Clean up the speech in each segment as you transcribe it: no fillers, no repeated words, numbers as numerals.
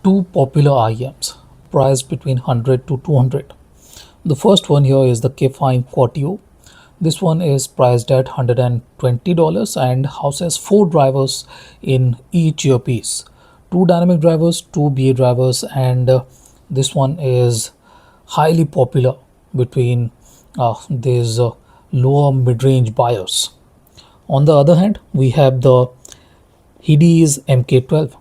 two popular IEMs priced between 100 to 200. The first one here is the Kefine Quatio. This one is priced at $120 and houses four drivers in each earpiece. Two dynamic drivers, two BA drivers, and this one is highly popular between these lower mid-range buyers. On the other hand, we have the Hidizs MK12.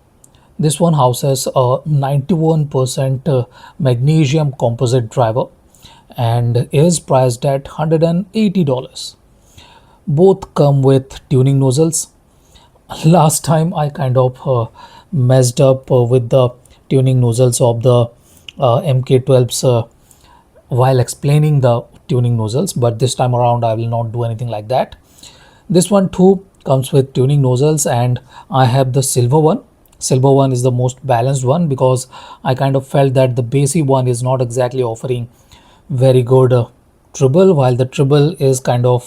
This one houses a 91% magnesium composite driver and is priced at $180. Both come with tuning nozzles. Last time I kind of messed up with the tuning nozzles of the MK12s while explaining the tuning nozzles, but this time around I will not do anything like that. This one too comes with tuning nozzles, and I have the silver one. Silver one is the most balanced one because I kind of felt that the basic one is not exactly offering very good treble, while the treble is kind of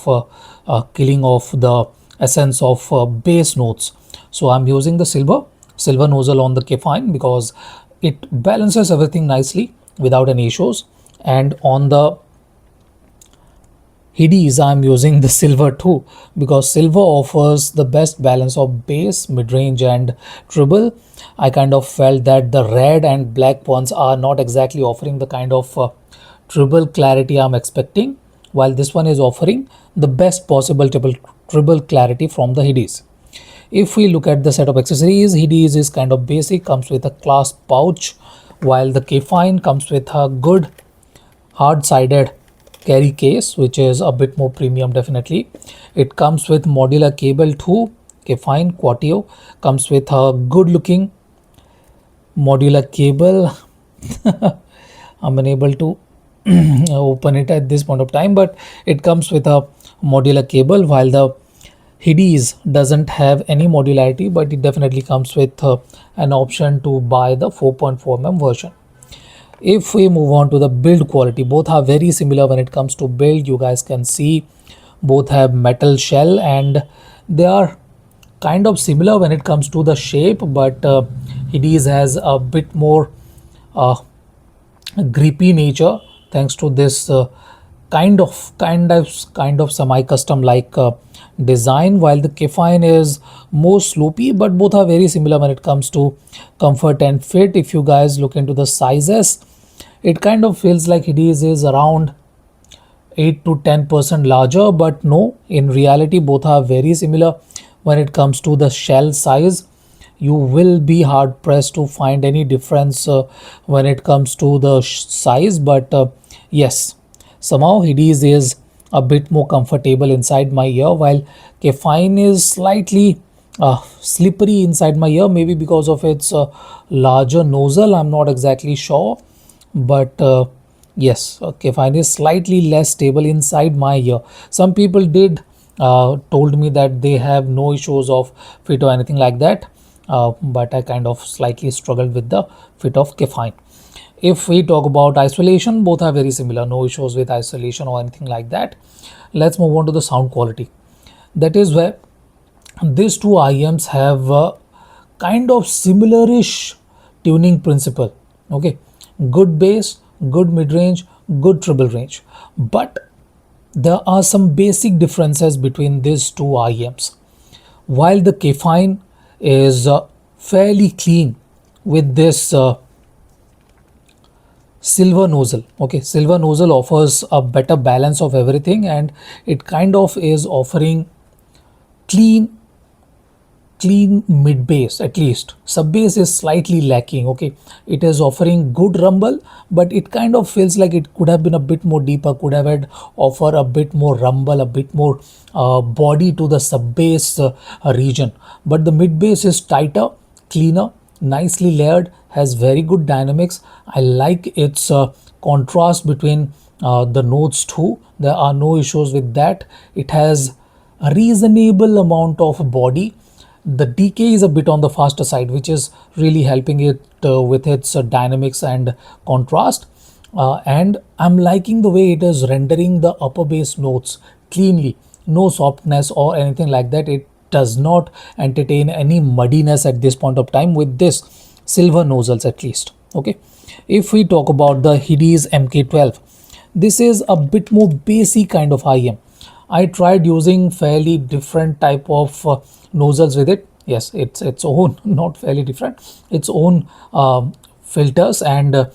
killing off the essence of bass notes. So I'm using the silver nozzle on the Kefine because it balances everything nicely without any issues. And on the Hidizs, I'm using the silver too because silver offers the best balance of bass, mid-range and treble. I kind of felt that the red and black ones are not exactly offering the kind of treble clarity I'm expecting, while this one is offering the best possible treble clarity from the Hidizs. If we look at the set of accessories, Hidizs is kind of basic, comes with a clasp pouch, while the Kefine comes with a good hard-sided carry case, which is a bit more premium definitely. It comes with modular cable too. Kefine Quatio comes with a good looking modular cable. I'm unable to open it at this point of time, but it comes with a modular cable, while the Hidizs doesn't have any modularity, but it definitely comes with an option to buy the 4.4mm version. If we move on to the build quality, both are very similar when it comes to build. You guys can see both have metal shell and they are kind of similar when it comes to the shape, but Hidizs has a bit more grippy nature thanks to this kind of semi-custom like design, while the Kefine is more sloopy, but both are very similar when it comes to comfort and fit. If you guys look into the sizes, it kind of feels like Hidizs is around 8 to 10% larger, but no, in reality both are very similar when it comes to the shell size. You will be hard pressed to find any difference when it comes to the size, but yes, somehow Hidizs is a bit more comfortable inside my ear, while Kefine is slightly slippery inside my ear, maybe because of its larger nozzle. I'm not exactly sure, but yes, Kefine is slightly less stable inside my ear. Some people did told me that they have no issues of fit or anything like that, but I kind of slightly struggled with the fit of Kefine. If we talk about isolation, both are very similar, no issues with isolation or anything like that. Let's move on to the sound quality. That is where these two IEMs have kind of similarish tuning principle. Okay, good bass, good mid-range, good treble range, but there are some basic differences between these two IEMs. While the Kefine is fairly clean with this silver nozzle. Okay, silver nozzle offers a better balance of everything, and it kind of is offering clean mid bass. At least sub bass is slightly lacking. Okay, it is offering good rumble, but it kind of feels like it could have been a bit more deeper, could have had offer a bit more rumble, a bit more body to the sub bass region. But the mid bass is tighter, cleaner, nicely layered, has very good dynamics. I like its contrast between the notes too. There are no issues with that. It has a reasonable amount of body. The decay is a bit on the faster side, which is really helping it with its dynamics and contrast. And I'm liking the way it is rendering the upper bass notes cleanly. No softness or anything like that. It does not entertain any muddiness at this point of time with this silver nozzles at least. Okay, if we talk about the Hidizs MK12, this is a bit more basic kind of IEM. I tried using fairly different type of nozzles with it. Yes, it's its own, not fairly different, its own filters, and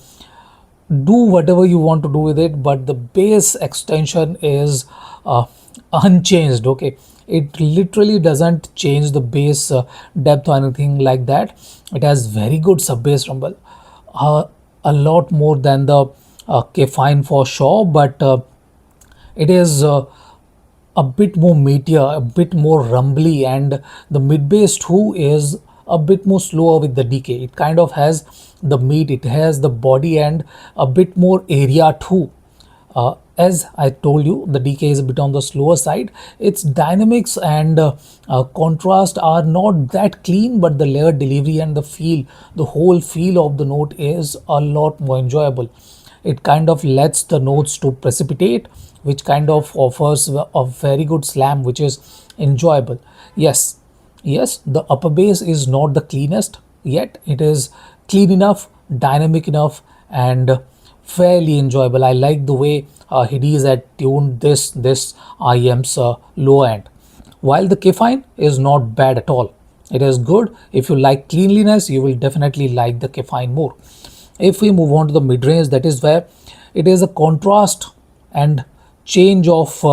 do whatever you want to do with it, but the base extension is uh, unchanged. Okay, it literally doesn't change the base depth or anything like that. It has very good sub bass rumble, uh, a lot more than the Kefine for sure, but it is a bit more meatier, a bit more rumbly, and the mid bass too is a bit more slower with the decay. It kind of has the meat, it has the body, and a bit more area too. As I told you, the decay is a bit on the slower side. Its dynamics and contrast are not that clean, but the layered delivery and the feel, the whole feel of the note is a lot more enjoyable. It kind of lets the notes to precipitate, which kind of offers a very good slam, which is enjoyable. Yes, yes, the upper bass is not the cleanest, yet it is clean enough, dynamic enough, and fairly enjoyable. I like the way Hidizs had tuned this IEM's low end. While the Kefine is not bad at all, it is good. If you like cleanliness, you will definitely like the Kefine more. If we move on to the mid range, that is where it is a contrast and change of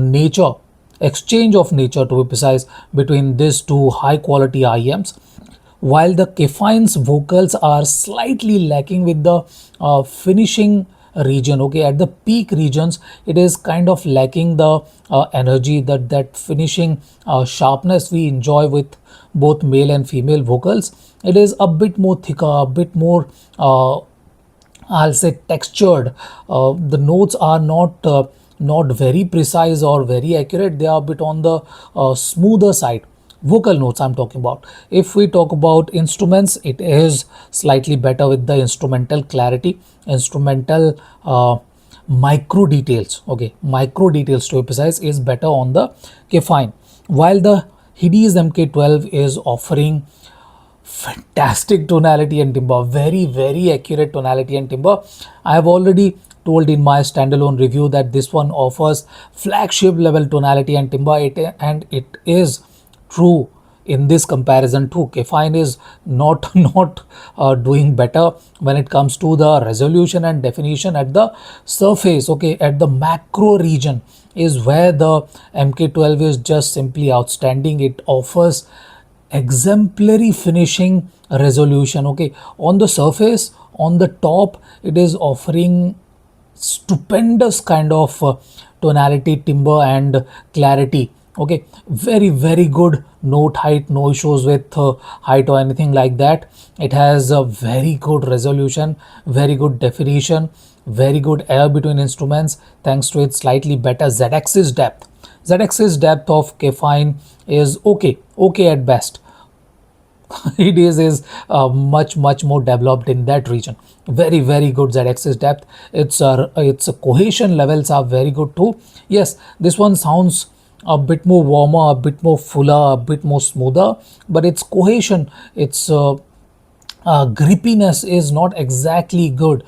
nature, exchange of nature to be precise, between these two high quality IEMs. While the Kefine's vocals are slightly lacking with the finishing region, okay, at the peak regions it is kind of lacking the energy, that finishing sharpness we enjoy with both male and female vocals. It is a bit more thicker, a bit more I'll say textured. The notes are not very precise or very accurate. They are a bit on the smoother side. Vocal notes I'm talking about. If we talk about instruments, it is slightly better with the instrumental clarity, instrumental micro details. Okay, micro details to be precise is better on the Kefine, while the Hidizs MK12 is offering fantastic tonality and timbre, very accurate tonality and timbre. I have already told in my standalone review that this one offers flagship level tonality and timbre, and it is true in this comparison too. Kefine is not not doing better when it comes to the resolution and definition at the surface. Okay, at the macro region is where the MK12 is just simply outstanding. It offers exemplary finishing resolution. Okay, on the surface, on the top, it is offering stupendous kind of tonality, timbre, and clarity. Okay, very good note height, no issues with height or anything like that. It has a very good resolution, very good definition, very good air between instruments thanks to its slightly better z-axis depth. Z-axis depth of Kefine is okay at best. Hidizs is much more developed in that region. Very good z-axis depth. Its cohesion levels are very good too. Yes, this one sounds a bit more warmer, a bit more fuller, a bit more smoother, but its cohesion, its grippiness is not exactly good.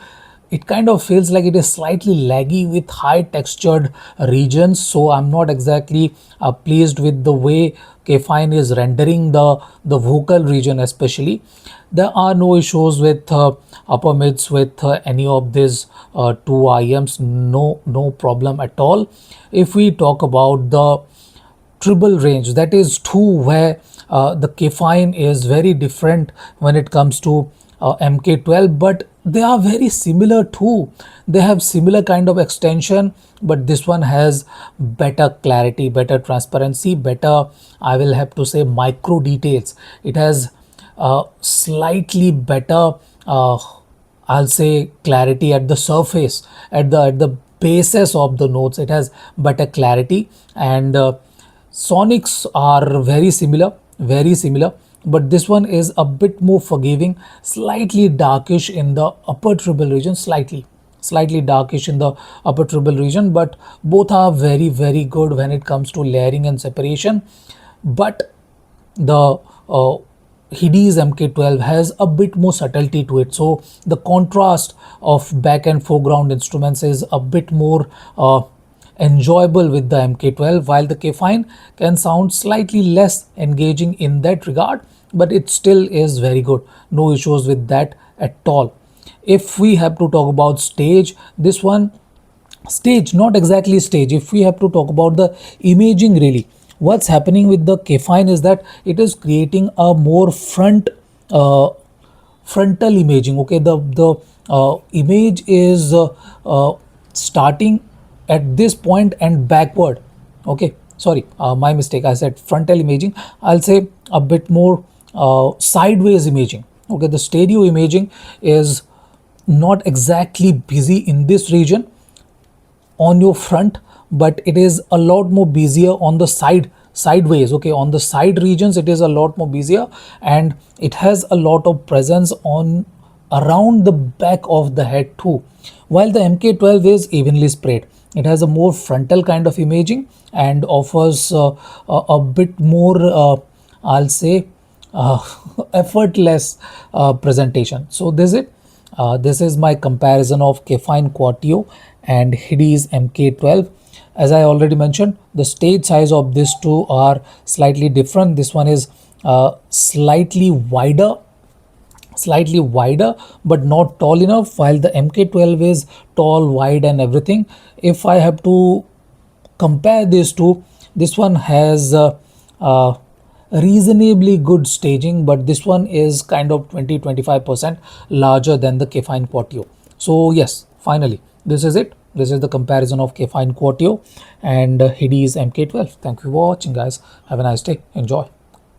It kind of feels like it is slightly laggy with high textured regions, so I'm not exactly pleased with the way Kefine is rendering the vocal region especially. There are no issues with upper mids with any of these two IEMs, no problem at all. If we talk about the treble range, that is true, where the Kefine is very different when it comes to MK12, but they are very similar too. They have similar kind of extension, but this one has better clarity, better transparency, better, I will have to say, micro details. It has slightly better I'll say clarity at the surface, at the bases of the notes. It has better clarity, and sonics are very similar, but this one is a bit more forgiving, slightly darkish in the upper treble region, slightly darkish in the upper treble region, but both are very good when it comes to layering and separation. But the Hidizs MK12 has a bit more subtlety to it. So the contrast of back and foreground instruments is a bit more enjoyable with the MK12, while the Kefine can sound slightly less engaging in that regard, but it still is very good. No issues with that at all. If we have to talk about stage, this one, stage, not exactly stage, if we have to talk about the imaging, really what's happening with the Kefine is that it is creating a more uh, frontal imaging. Okay, the image is starting at this point and backward. Okay, sorry, my mistake, I said frontal imaging, I'll say a bit more sideways imaging. Okay, the stereo imaging is not exactly busy in this region on your front, but it is a lot more busier on the sideways. Okay, on the side regions it is a lot more busier, and it has a lot of presence on around the back of the head too, while the MK12 is evenly spread. It has a more frontal kind of imaging and offers a bit more I'll say uh, effortless presentation. So this is my comparison of Kefine Quatio and Hidizs MK12. As I already mentioned, the stage size of these two are slightly different. This one is slightly wider but not tall enough, while the MK12 is tall, wide and everything. If I have to compare these two, this one has reasonably good staging, but this one is kind of 20-25% larger than the Kefine Quatio. So yes, finally this is it. This is the comparison of Kefine Quatio and Hidizs MK12. Thank you for watching, guys. Have a nice day. Enjoy.